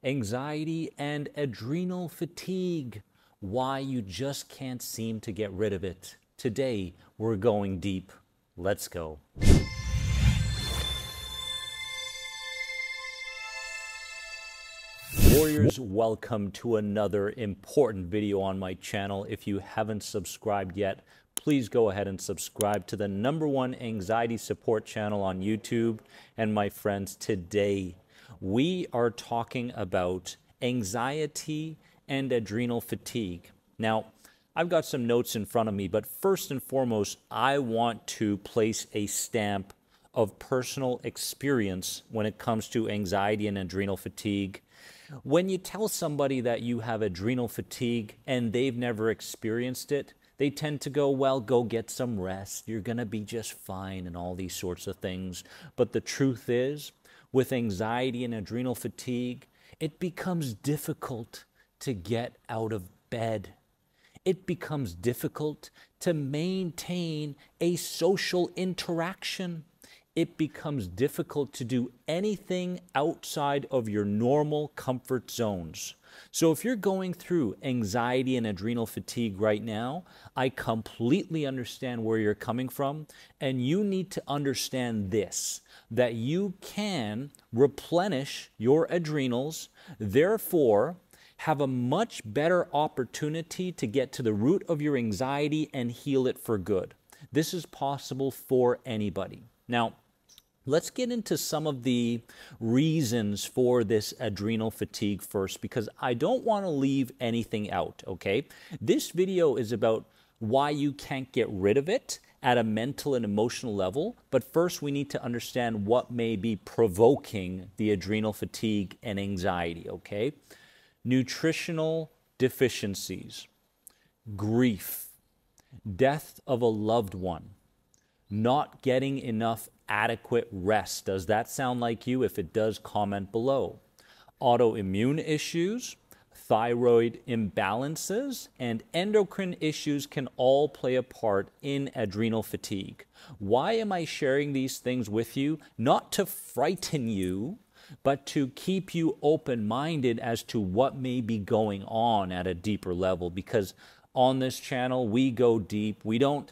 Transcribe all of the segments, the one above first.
anxiety and adrenal fatigue, why you just can't seem to get rid of it. Today, we're going deep. Let's go. Warriors, welcome to another important video on my channel. If you haven't subscribed yet, please go ahead and subscribe to the #1 anxiety support channel on YouTube. And my friends, today we are talking about anxiety and adrenal fatigue. Now, I've got some notes in front of me, but first and foremost, I want to place a stamp of personal experience when it comes to anxiety and adrenal fatigue. When you tell somebody that you have adrenal fatigue and they've never experienced it, they tend to go, well, go get some rest. You're going to be just fine and all these sorts of things. But the truth is, with anxiety and adrenal fatigue, it becomes difficult to get out of bed. It becomes difficult to maintain a social interaction. It becomes difficult to do anything outside of your normal comfort zones. So if you're going through anxiety and adrenal fatigue right now, I completely understand where you're coming from, and you need to understand this, that you can replenish your adrenals, therefore have a much better opportunity to get to the root of your anxiety and heal it for good. This is possible for anybody. Now, let's get into some of the reasons for this adrenal fatigue first, because I don't want to leave anything out, okay? This video is about why you can't get rid of it at a mental and emotional level, but first we need to understand what may be provoking the adrenal fatigue and anxiety, okay? Nutritional deficiencies, grief, death of a loved one, not getting enough adequate rest. Does that sound like you? If it does, comment below. Autoimmune issues, thyroid imbalances, and endocrine issues can all play a part in adrenal fatigue. Why am I sharing these things with you? Not to frighten you, but to keep you open-minded as to what may be going on at a deeper level. Because on this channel, we go deep. We don't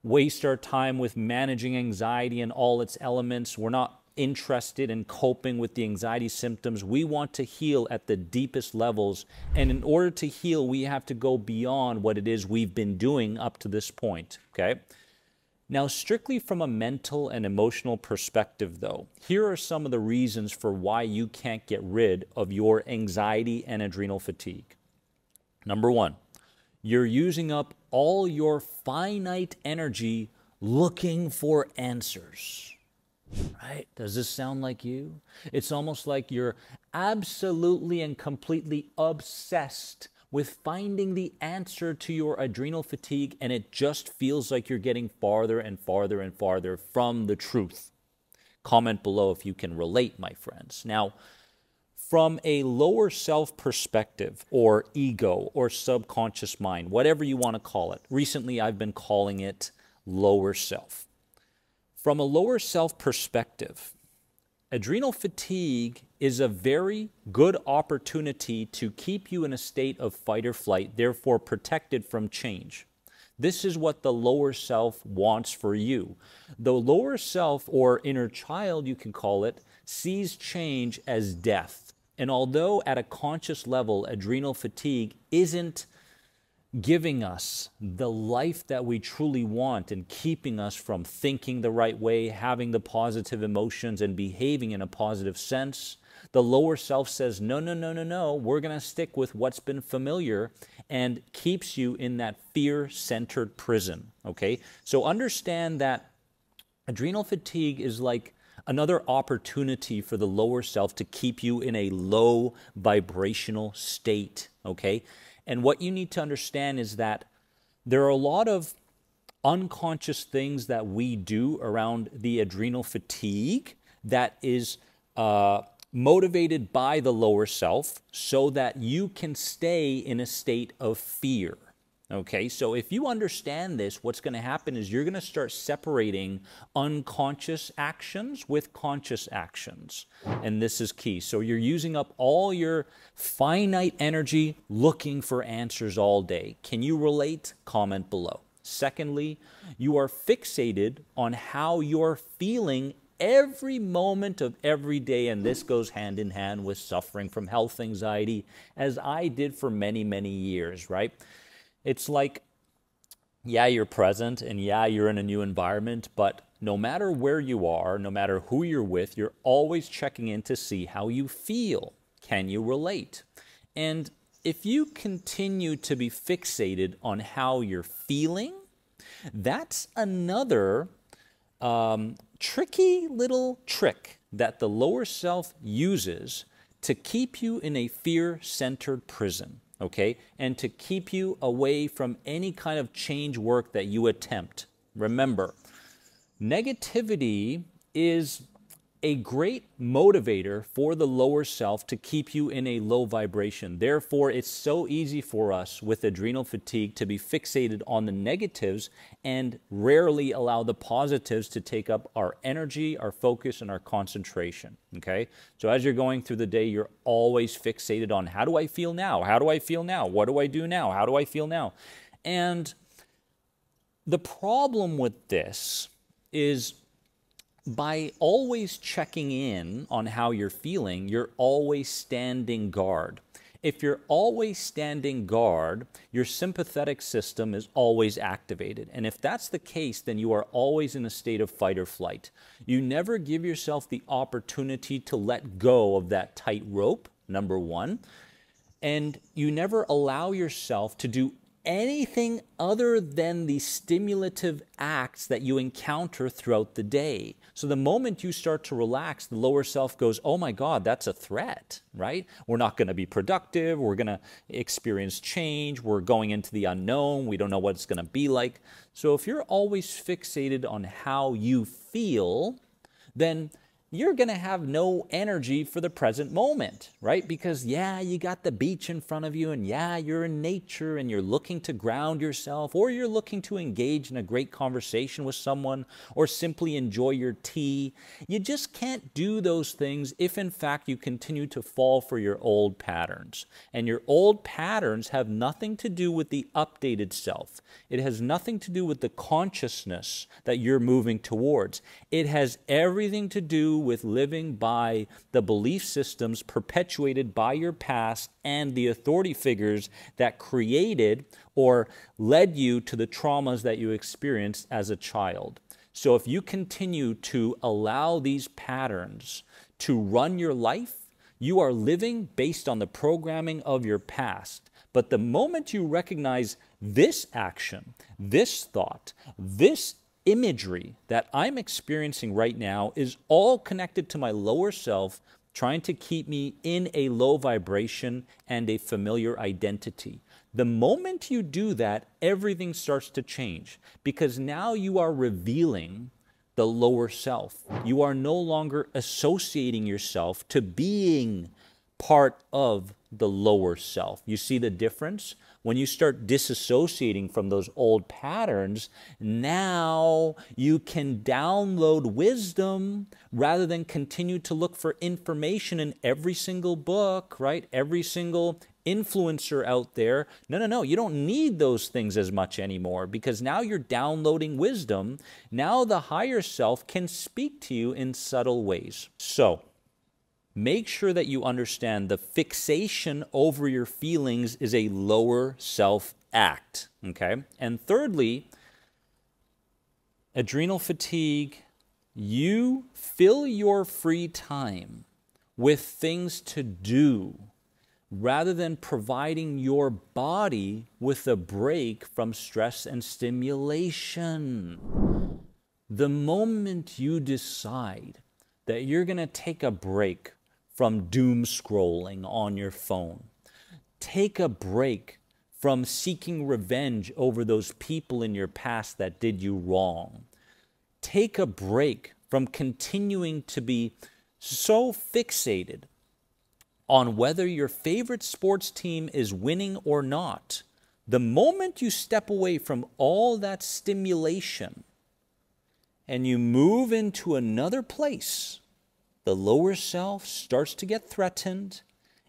waste our time with managing anxiety and all its elements. We're not interested in coping with the anxiety symptoms. We want to heal at the deepest levels. And in order to heal, we have to go beyond what it is we've been doing up to this point, okay? Now, strictly from a mental and emotional perspective, though, here are some of the reasons for why you can't get rid of your anxiety and adrenal fatigue. #1, you're using up all your finite energy looking for answers, right? Does this sound like you? It's almost like you're absolutely and completely obsessed with finding the answer to your adrenal fatigue, and it just feels like you're getting farther and farther and farther from the truth. Comment below if you can relate, my friends. Now, from a lower self perspective, or ego, or subconscious mind, whatever you want to call it. Recently, I've been calling it lower self. From a lower self perspective, adrenal fatigue is a very good opportunity to keep you in a state of fight or flight, therefore protected from change. This is what the lower self wants for you. The lower self, or inner child you can call it, sees change as death. And although at a conscious level, adrenal fatigue isn't giving us the life that we truly want and keeping us from thinking the right way, having the positive emotions, and behaving in a positive sense, the lower self says, no, no, no, no, no, we're going to stick with what's been familiar, and keeps you in that fear-centered prison, okay? So understand that adrenal fatigue is like another opportunity for the lower self to keep you in a low vibrational state, okay? And what you need to understand is that there are a lot of unconscious things that we do around the adrenal fatigue that is motivated by the lower self so that you can stay in a state of fear, Okay, so if you understand this, what's going to happen is you're going to start separating unconscious actions with conscious actions. And this is key. So you're using up all your finite energy looking for answers all day. Can you relate? Comment below. Secondly, you are fixated on how you're feeling every moment of every day, and this goes hand in hand with suffering from health anxiety, as I did for many, many years, right? It's like, yeah, you're present and yeah, you're in a new environment, but no matter where you are, no matter who you're with, you're always checking in to see how you feel. Can you relate? And if you continue to be fixated on how you're feeling, that's another tricky little trick that the lower self uses to keep you in a fear-centered prison. Okay, and to keep you away from any kind of change work that you attempt. Remember, negativity is a great motivator for the lower self to keep you in a low vibration. Therefore, it's so easy for us with adrenal fatigue to be fixated on the negatives and rarely allow the positives to take up our energy, our focus, and our concentration. Okay? So as you're going through the day, you're always fixated on how do I feel now? How do I feel now? What do I do now? How do I feel now? And the problem with this is by always checking in on how you're feeling, you're always standing guard. If you're always standing guard, your sympathetic system is always activated. And if that's the case, then you are always in a state of fight or flight. You never give yourself the opportunity to let go of that tight rope, number one. And you never allow yourself to do anything other than the stimulative acts that you encounter throughout the day. So the moment you start to relax, the lower self goes, oh my God, that's a threat, right? We're not going to be productive. We're going to experience change. We're going into the unknown. We don't know what it's going to be like. So if you're always fixated on how you feel, then you're going to have no energy for the present moment, right? Because yeah, you got the beach in front of you and yeah, you're in nature and you're looking to ground yourself, or you're looking to engage in a great conversation with someone, or simply enjoy your tea. You just can't do those things if in fact you continue to fall for your old patterns. And your old patterns have nothing to do with the updated self. It has nothing to do with the consciousness that you're moving towards. It has everything to do with living by the belief systems perpetuated by your past and the authority figures that created or led you to the traumas that you experienced as a child. So if you continue to allow these patterns to run your life, you are living based on the programming of your past. But the moment you recognize this action, this thought, this imagery that I'm experiencing right now is all connected to my lower self trying to keep me in a low vibration and a familiar identity. The moment you do that, everything starts to change, because now you are revealing the lower self. You are no longer associating yourself to being part of the lower self. You see the difference? When you start disassociating from those old patterns, now you can download wisdom rather than continue to look for information in every single book, right? Every single influencer out there. No, you don't need those things as much anymore, because now you're downloading wisdom. Now the higher self can speak to you in subtle ways. So, make sure that you understand the fixation over your feelings is a lower self act, okay? And thirdly, adrenal fatigue, you fill your free time with things to do rather than providing your body with a break from stress and stimulation. The moment you decide that you're going to take a break from doom scrolling on your phone, take a break from seeking revenge over those people in your past that did you wrong, take a break from continuing to be so fixated on whether your favorite sports team is winning or not, The moment you step away from all that stimulation and you move into another place, the lower self starts to get threatened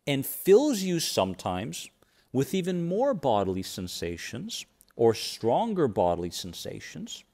and fills you sometimes with even more bodily sensations or stronger bodily sensations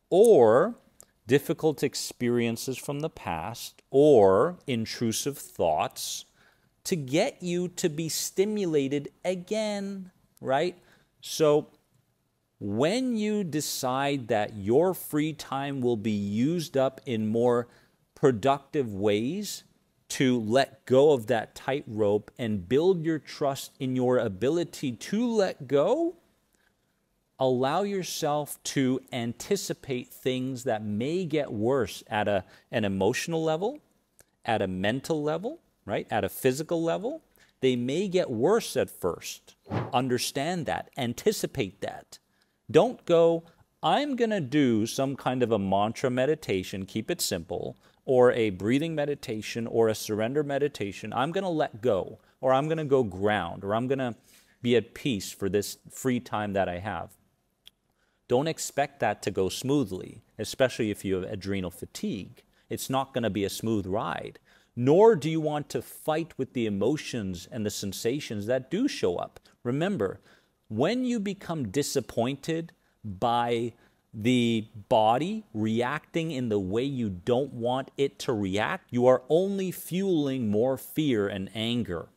or difficult experiences from the past or intrusive thoughts to get you to be stimulated again, right? So when you decide that your free time will be used up in more productive ways to let go of that tightrope and build your trust in your ability to let go, allow yourself to anticipate things that may get worse at an emotional level, at a mental level, right? At a physical level. They may get worse at first. Understand that. Anticipate that. Don't go, I'm going to do some kind of a mantra meditation, keep it simple, or a breathing meditation or a surrender meditation. I'm going to let go, or I'm going to go ground, or I'm going to be at peace for this free time that I have. Don't expect that to go smoothly, especially if you have adrenal fatigue. It's not going to be a smooth ride. Nor do you want to fight with the emotions and the sensations that do show up. Remember, when you become disappointed by the body reacting in the way you don't want it to react, you are only fueling more fear and anger.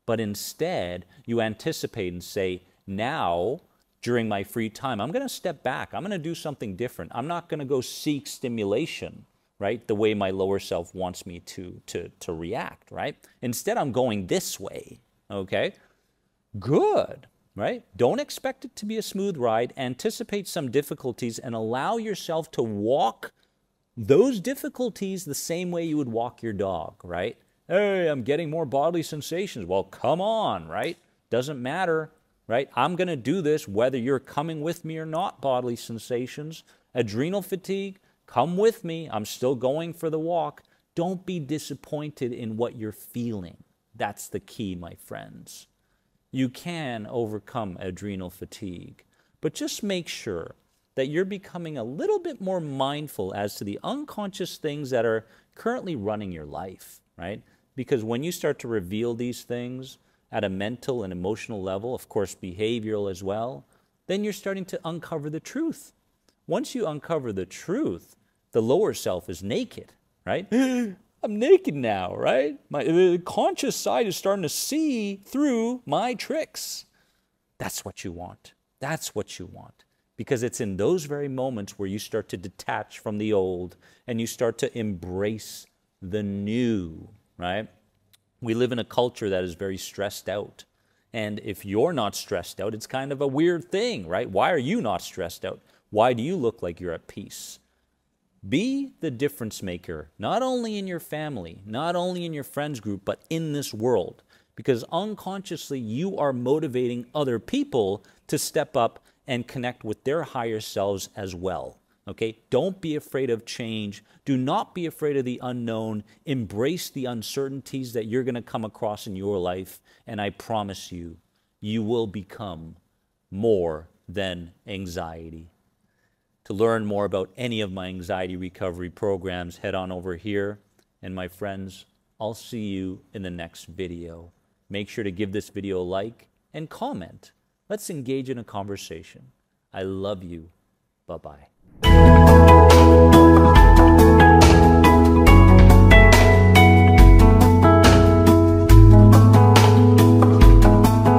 But instead, you anticipate and say, now, during my free time, I'm going to step back. I'm going to do something different. I'm not going to go seek stimulation, right, the way my lower self wants me to react, right? Instead, I'm going this way, okay? Good, right? Don't expect it to be a smooth ride. Anticipate some difficulties and allow yourself to walk those difficulties the same way you would walk your dog, right? Hey, I'm getting more bodily sensations. Well, come on, right? Doesn't matter, right? I'm going to do this whether you're coming with me or not, bodily sensations. Adrenal fatigue, come with me. I'm still going for the walk. Don't be disappointed in what you're feeling. That's the key, my friends. You can overcome adrenal fatigue, but just make sure that you're becoming a little bit more mindful as to the unconscious things that are currently running your life, right? Because when you start to reveal these things at a mental and emotional level, of course behavioral as well, then you're starting to uncover the truth. Once you uncover the truth, the lower self is naked, right? I'm naked now, right? The conscious side is starting to see through my tricks. That's what you want. That's what you want. Because it's in those very moments where you start to detach from the old and you start to embrace the new, right? We live in a culture that is very stressed out. And if you're not stressed out, it's kind of a weird thing, right? Why are you not stressed out? Why do you look like you're at peace? Be the difference maker, not only in your family, not only in your friends group, but in this world. Because unconsciously, you are motivating other people to step up and connect with their higher selves as well. Okay? Don't be afraid of change. Do not be afraid of the unknown. Embrace the uncertainties that you're going to come across in your life. And I promise you, you will become more than anxiety. To learn more about any of my anxiety recovery programs, head on over here. And my friends, I'll see you in the next video. Make sure to give this video a like and comment. Let's engage in a conversation. I love you. Bye-bye.